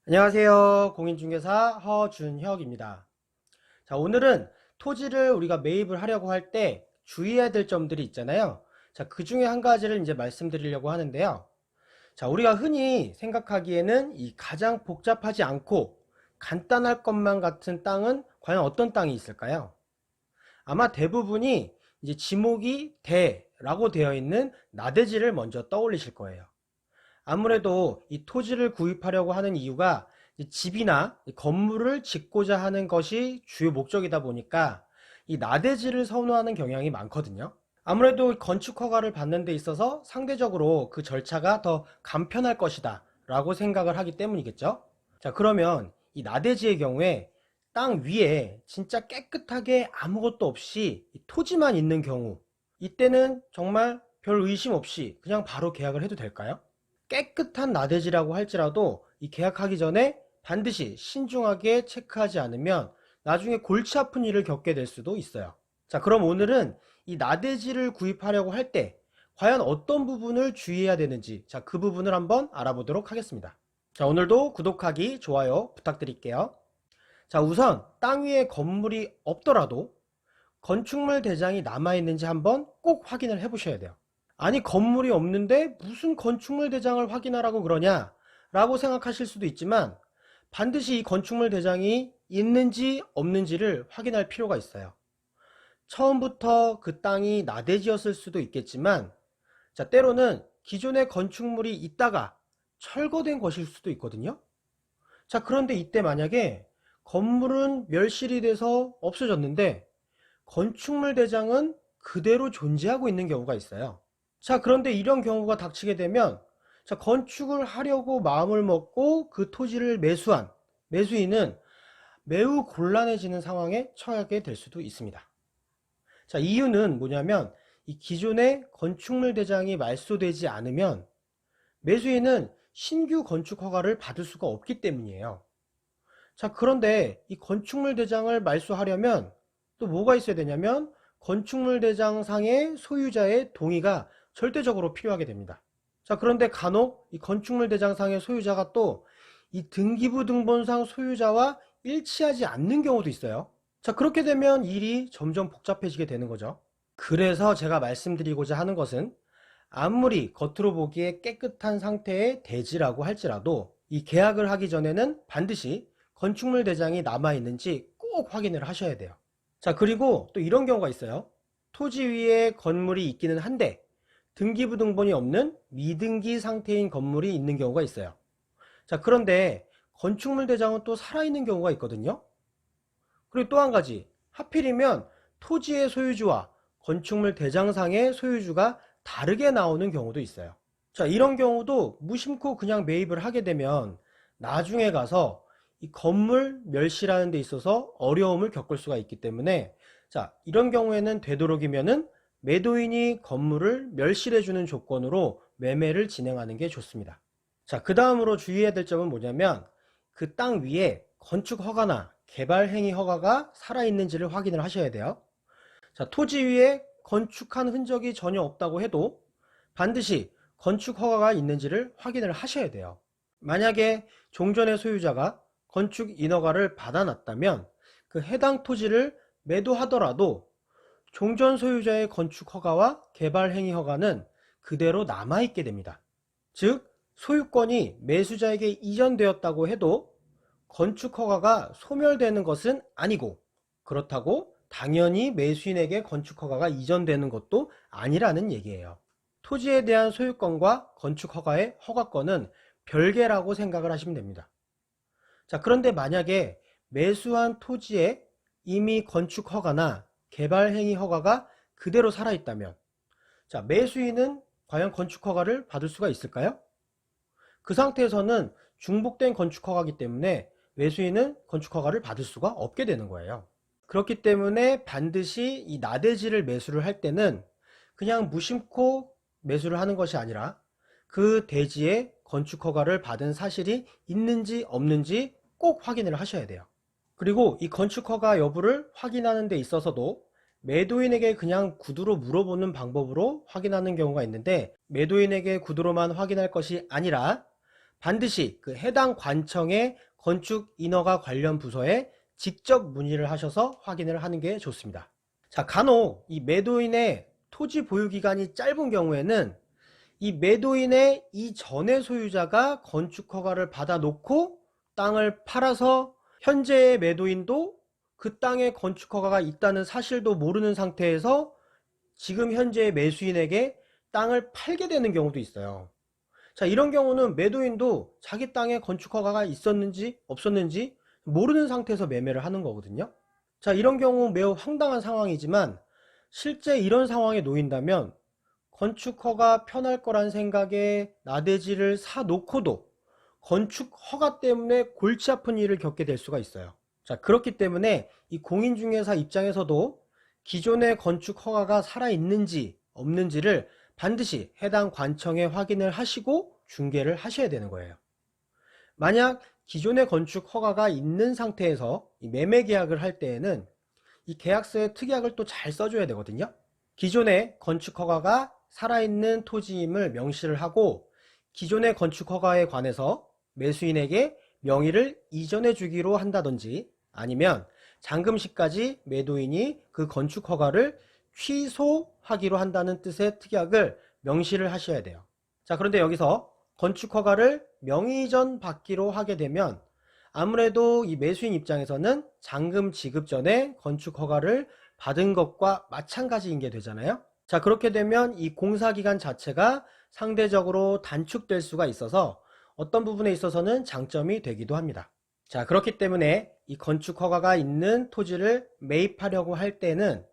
안녕하세요. 공인중개사 허준혁입니다. 자, 오늘은 토지를 우리가 매입을 하려고 할 때 주의해야 될 점들이 있잖아요. 자, 그 중에 한 가지를 이제 말씀드리려고 하는데요. 자, 우리가 흔히 생각하기에는 이 가장 복잡하지 않고 간단할 것만 같은 땅은 과연 어떤 땅이 있을까요? 아마 대부분이 이제 지목이 대라고 되어 있는 나대지를 먼저 떠올리실 거예요. 아무래도 이 토지를 구입하려고 하는 이유가 집이나 건물을 짓고자 하는 것이 주요 목적이다 보니까 이 나대지를 선호하는 경향이 많거든요. 아무래도 건축 허가를 받는 데 있어서 상대적으로 그 절차가 더 간편할 것이다 라고 생각을 하기 때문이겠죠. 자, 그러면 이 나대지의 경우에 땅 위에 진짜 깨끗하게 아무것도 없이 이 토지만 있는 경우, 이때는 정말 별 의심 없이 그냥 바로 계약을 해도 될까요? 깨끗한 나대지라고 할지라도 이 계약하기 전에 반드시 신중하게 체크하지 않으면 나중에 골치 아픈 일을 겪게 될 수도 있어요. 자, 그럼 오늘은 이 나대지를 구입하려고 할 때 과연 어떤 부분을 주의해야 되는지, 자, 그 부분을 한번 알아보도록 하겠습니다. 자, 오늘도 구독하기, 좋아요 부탁드릴게요. 자, 우선 땅 위에 건물이 없더라도 건축물 대장이 남아있는지 한번 꼭 확인을 해 보셔야 돼요. 아니, 건물이 없는데 무슨 건축물 대장을 확인하라고 그러냐 라고 생각하실 수도 있지만, 반드시 이 건축물 대장이 있는지 없는지를 확인할 필요가 있어요. 처음부터 그 땅이 나대지였을 수도 있겠지만, 자, 때로는 기존의 건축물이 있다가 철거된 것일 수도 있거든요. 자, 그런데 이때 만약에 건물은 멸실이 돼서 없어졌는데 건축물 대장은 그대로 존재하고 있는 경우가 있어요. 자, 그런데 이런 경우가 닥치게 되면, 자, 건축을 하려고 마음을 먹고 그 토지를 매수한 매수인은 매우 곤란해지는 상황에 처하게 될 수도 있습니다. 자, 이유는 뭐냐면 이 기존의 건축물 대장이 말소되지 않으면 매수인은 신규 건축 허가를 받을 수가 없기 때문이에요. 자, 그런데 이 건축물 대장을 말소하려면 또 뭐가 있어야 되냐면 건축물 대장상의 소유자의 동의가 절대적으로 필요하게 됩니다. 자, 그런데 간혹 이 건축물 대장상의 소유자가 또 이 등기부 등본상 소유자와 일치하지 않는 경우도 있어요. 자, 그렇게 되면 일이 점점 복잡해지게 되는 거죠. 그래서 제가 말씀드리고자 하는 것은, 아무리 겉으로 보기에 깨끗한 상태의 대지라고 할지라도 이 계약을 하기 전에는 반드시 건축물 대장이 남아있는지 꼭 확인을 하셔야 돼요. 자, 그리고 또 이런 경우가 있어요. 토지 위에 건물이 있기는 한데 등기부 등본이 없는 미등기 상태인 건물이 있는 경우가 있어요. 자, 그런데 건축물 대장은 또 살아있는 경우가 있거든요. 그리고 또 한 가지, 하필이면 토지의 소유주와 건축물 대장상의 소유주가 다르게 나오는 경우도 있어요. 자, 이런 경우도 무심코 그냥 매입을 하게 되면 나중에 가서 이 건물 멸실하는 데 있어서 어려움을 겪을 수가 있기 때문에, 자, 이런 경우에는 되도록이면은 매도인이 건물을 멸실해 주는 조건으로 매매를 진행하는 게 좋습니다. 자, 그 다음으로 주의해야 될 점은 뭐냐면 그 땅 위에 건축 허가나 개발 행위 허가가 살아있는지를 확인을 하셔야 돼요. 자, 토지 위에 건축한 흔적이 전혀 없다고 해도 반드시 건축 허가가 있는지를 확인을 하셔야 돼요. 만약에 종전의 소유자가 건축 인허가를 받아놨다면 그 해당 토지를 매도하더라도 종전 소유자의 건축 허가와 개발 행위 허가는 그대로 남아있게 됩니다. 즉, 소유권이 매수자에게 이전되었다고 해도 건축 허가가 소멸되는 것은 아니고, 그렇다고 당연히 매수인에게 건축 허가가 이전되는 것도 아니라는 얘기예요. 토지에 대한 소유권과 건축 허가의 허가권은 별개라고 생각을 하시면 됩니다. 자, 그런데 만약에 매수한 토지에 이미 건축 허가나 개발 행위 허가가 그대로 살아있다면, 자, 매수인은 과연 건축 허가를 받을 수가 있을까요? 그 상태에서는 중복된 건축 허가이기 때문에 매수인은 건축 허가를 받을 수가 없게 되는 거예요. 그렇기 때문에 반드시 이 나대지를 매수를 할 때는 그냥 무심코 매수를 하는 것이 아니라 그 대지에 건축 허가를 받은 사실이 있는지 없는지 꼭 확인을 하셔야 돼요. 그리고 이 건축 허가 여부를 확인하는 데 있어서도 매도인에게 그냥 구두로 물어보는 방법으로 확인하는 경우가 있는데, 매도인에게 구두로만 확인할 것이 아니라 반드시 그 해당 관청의 건축 인허가 관련 부서에 직접 문의를 하셔서 확인을 하는 게 좋습니다. 자, 간혹 이 매도인의 토지 보유 기간이 짧은 경우에는 이 매도인의 이전의 소유자가 건축 허가를 받아 놓고 땅을 팔아서 현재의 매도인도 그 땅에 건축 허가가 있다는 사실도 모르는 상태에서 지금 현재의 매수인에게 땅을 팔게 되는 경우도 있어요. 자, 이런 경우는 매도인도 자기 땅에 건축 허가가 있었는지 없었는지 모르는 상태에서 매매를 하는 거거든요. 자, 이런 경우 매우 황당한 상황이지만 실제 이런 상황에 놓인다면 건축 허가 편할 거란 생각에 나대지를 사놓고도 건축 허가 때문에 골치 아픈 일을 겪게 될 수가 있어요. 자, 그렇기 때문에 이 공인중개사 입장에서도 기존의 건축 허가가 살아있는지 없는지를 반드시 해당 관청에 확인을 하시고 중개를 하셔야 되는 거예요. 만약 기존의 건축 허가가 있는 상태에서 이 매매 계약을 할 때에는 이 계약서에 특약을 또 잘 써줘야 되거든요. 기존의 건축 허가가 살아있는 토지임을 명시를 하고 기존의 건축 허가에 관해서 매수인에게 명의를 이전해 주기로 한다든지 아니면 잔금시까지 매도인이 그 건축 허가를 취소하기로 한다는 뜻의 특약을 명시를 하셔야 돼요. 자, 그런데 여기서 건축 허가를 명의 이전 받기로 하게 되면 아무래도 이 매수인 입장에서는 잔금 지급 전에 건축 허가를 받은 것과 마찬가지인 게 되잖아요. 자, 그렇게 되면 이 공사기간 자체가 상대적으로 단축될 수가 있어서 어떤 부분에 있어서는 장점이 되기도 합니다. 자, 그렇기 때문에 이 건축 허가가 있는 토지를 매입하려고 할 때는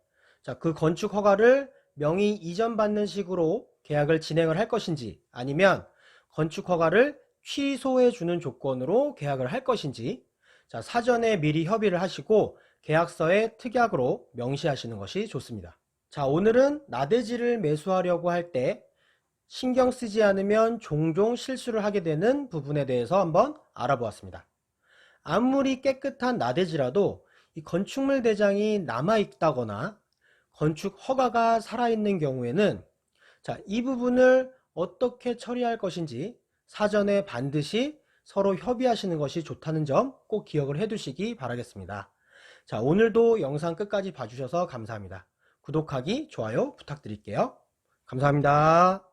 자, 그 건축 허가를 명의 이전 받는 식으로 계약을 진행을 할 것인지 아니면 건축 허가를 취소해 주는 조건으로 계약을 할 것인지 자, 사전에 미리 협의를 하시고 계약서에 특약으로 명시하시는 것이 좋습니다. 자, 오늘은 나대지를 매수하려고 할 때 신경 쓰지 않으면 종종 실수를 하게 되는 부분에 대해서 한번 알아보았습니다. 아무리 깨끗한 나대지라도 이 건축물 대장이 남아있다거나 건축 허가가 살아있는 경우에는 자, 이 부분을 어떻게 처리할 것인지 사전에 반드시 서로 협의하시는 것이 좋다는 점 꼭 기억을 해 두시기 바라겠습니다. 자, 오늘도 영상 끝까지 봐주셔서 감사합니다. 구독하기, 좋아요 부탁드릴게요. 감사합니다.